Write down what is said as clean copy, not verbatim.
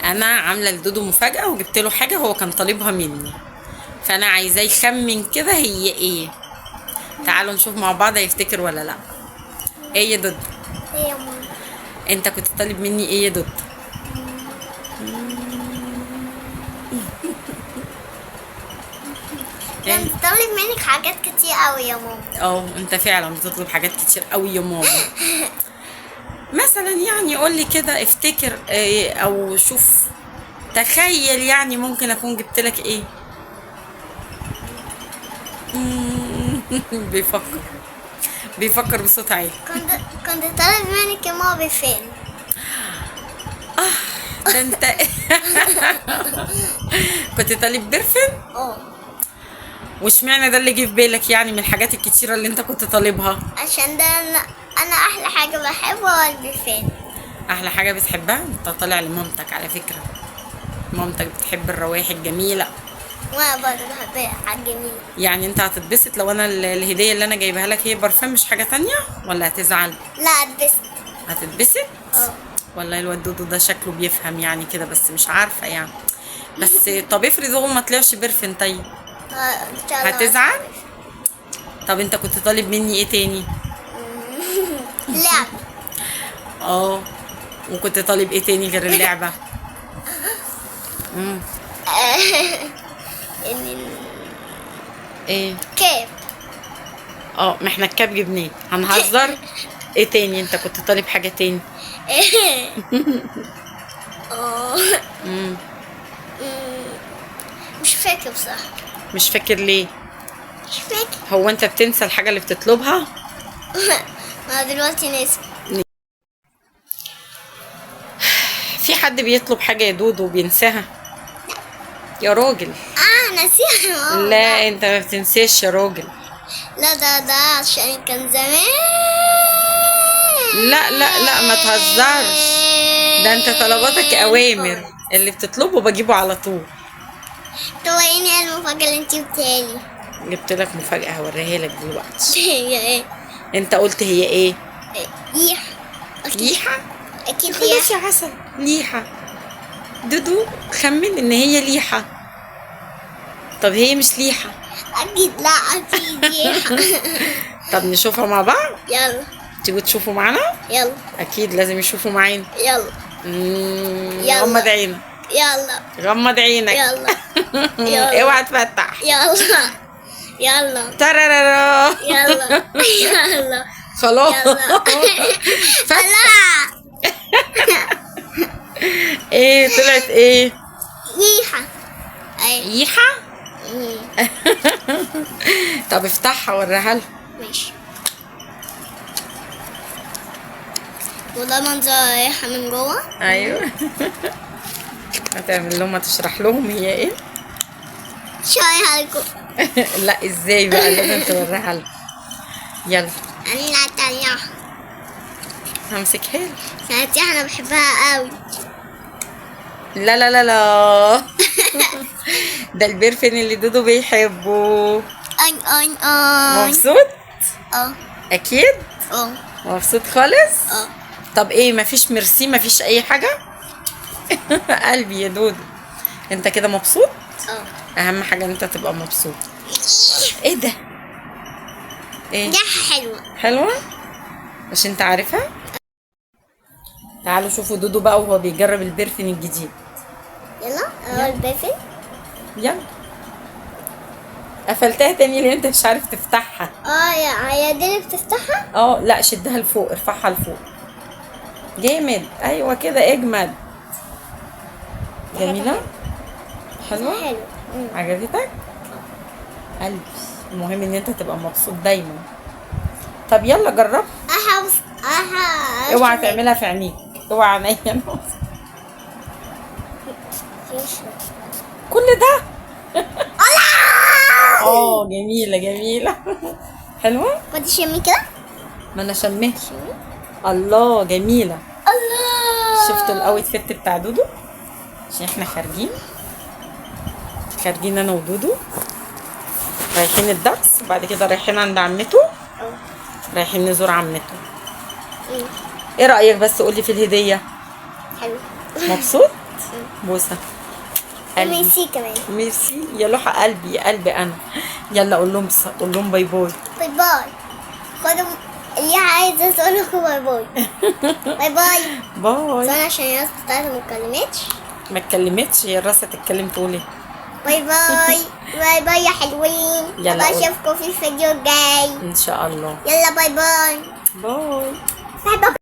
انا عامله لدودو مفاجاه وجبت له حاجه هو كان طالبها مني، فانا عايزاه يخمن كده هي ايه. تعالوا نشوف مع بعض هيفتكر ولا لا. ايه يا دود؟ ايه يا ماما؟ انت كنت طالب مني ايه يا دود؟ كنت طالب منك حاجات كتير قوي يا ماما. انت فعلا بتطلب حاجات كتير قوي يا ماما. مثلا يعني قول لي كده افتكر إيه، او شوف تخيل يعني ممكن اكون جبت لك ايه. بيفكر بصوت عالي. كنت طالب منك يا ماما بفين. ده انت كنت طالب برفن. واشمعنى ده اللي جه في بالك يعني من الحاجات الكتيره اللي انت كنت طالبها؟ عشان ده انا احلى حاجه بحبه هو البفين. احلى حاجه بتحبها؟ انت طالع لمامتك على فكره، مامتك بتحب الروائح الجميله وانا برضه بحب الحاجات الجميله. يعني انت هتتبسط لو انا الهديه اللي انا جايبها لك هي برفان مش حاجه تانية، ولا هتزعل؟ لا اتبسط. هتتبسط. والله الواد دودو ده شكله بيفهم يعني كده، بس مش عارفه يعني. بس طب افرض هو ما طلعش برفن طيب ان شاء الله هتزعل؟ طب انت كنت طالب مني ايه تاني؟ لعب. وكنت طالب ايه تاني غير اللعبه؟ ايه؟ كيف؟ ما احنا الكاب جبناه، هنهزر. ايه تاني؟ انت كنت طالب حاجه تاني؟ مش فاكر بصراحه. مش فاكر ليه؟ مش فاكر. هو انت بتنسى الحاجه اللي بتطلبها؟ انا دلوقتي ناسي. في حد بيطلب حاجه يا دودو وبينساها؟ يا راجل. ناسيها. لا انت ما بتنساش يا راجل. لا ده عشان كان زمان. لا لا لا ما تهزرش، ده انت طلباتك اوامر، اللي بتطلبه بجيبه على طول. طلعيني المفاجأة اللي انتي جبتها لي. جبت لك مفاجأة هوريها لك دلوقتي. هي ايه؟ انت قلت هي ايه؟ ليحة. ليحة؟ اكيد خلاص يا ليحة. عسل، ليحة. دودو خمن ان هي ليحة. طب هي مش ليحة. اكيد لا اكيد ليحة. طب نشوفها مع بعض. يلا. تيجوا تشوفوا معانا. يلا. اكيد لازم يشوفوا معانا. يلا. يلا. غمض عينك. يلا. غمض عينك. يلا. يلا. اوعى تفتح. يلا. يلا. ترارارا. يلا. يلا. خلاص. لا. ايه طلعت ايه؟ ليحة. ليحة. طب افتحها وريها لها. ماشي. وده منظر ريحة من جوه. ايوه. هتعمل لهم هتشرح لهم هي ايه؟ شوية لكم. لا ازاي بقى، لازم توريها لهم. يلا. انا هطلعها. همسكها لك. ساعتها انا بحبها قوي. لا لا لا لا. ده البرفن اللي دودو بيحبه. اي. مبسوط؟ اكيد. مبسوط خالص. طب ايه، مفيش ميرسي، مفيش اي حاجه؟ قلبي يا دودو، انت كده مبسوط؟ اهم حاجه ان انت تبقى مبسوط. ايه ده؟ ايه دي حلوه. حلوه؟ مش انت عارفها؟ تعالوا شوفوا دودو بقى وهو بيجرب البرفن الجديد. يلا. البرفن. يلا. قفلتها تاني ليه؟ انت مش عارف تفتحها. يا دي اللي بتفتحها. لا شدها لفوق، ارفعها لفوق جامد. ايوه كده اجمد. جميله. حلوه. عجبتك؟ قلبي المهم ان انت تبقى مبسوط دايما. طب يلا جرب. اوعى تعملها في عينيك، اوعى عينيا. كل ده. جميله جميله. حلوه. بدي شمي كده. ما انا شميت. الله جميله. الله. شفتوا الاوت فيت بتاع دودو؟ عشان احنا خارجين انا ودودو رايحين الدرس، وبعد كده رايحين عند عمته. رايحين نزور عمته. ايه رايك بس قولي في الهديه؟ حلو. مبسوط؟ بوسه. قلبي. ميرسي كمان. ميرسي يا لوحة، قلبي يا قلبي انا. يلا قول لهم باي باي. باي باي. خدوا اللي عايزة تقول لكم باي باي. باي باي. باي. استنى عشان الناس بتاعتها ما اتكلمتش. ما اتكلمتش، هي الراسة تتكلم تقول ايه؟ باي باي. باي باي يا حلوين. يلا ابقى قول. اشوفكم في الفيديو الجاي. ان شاء الله. يلا باي باي. باي. باي باي.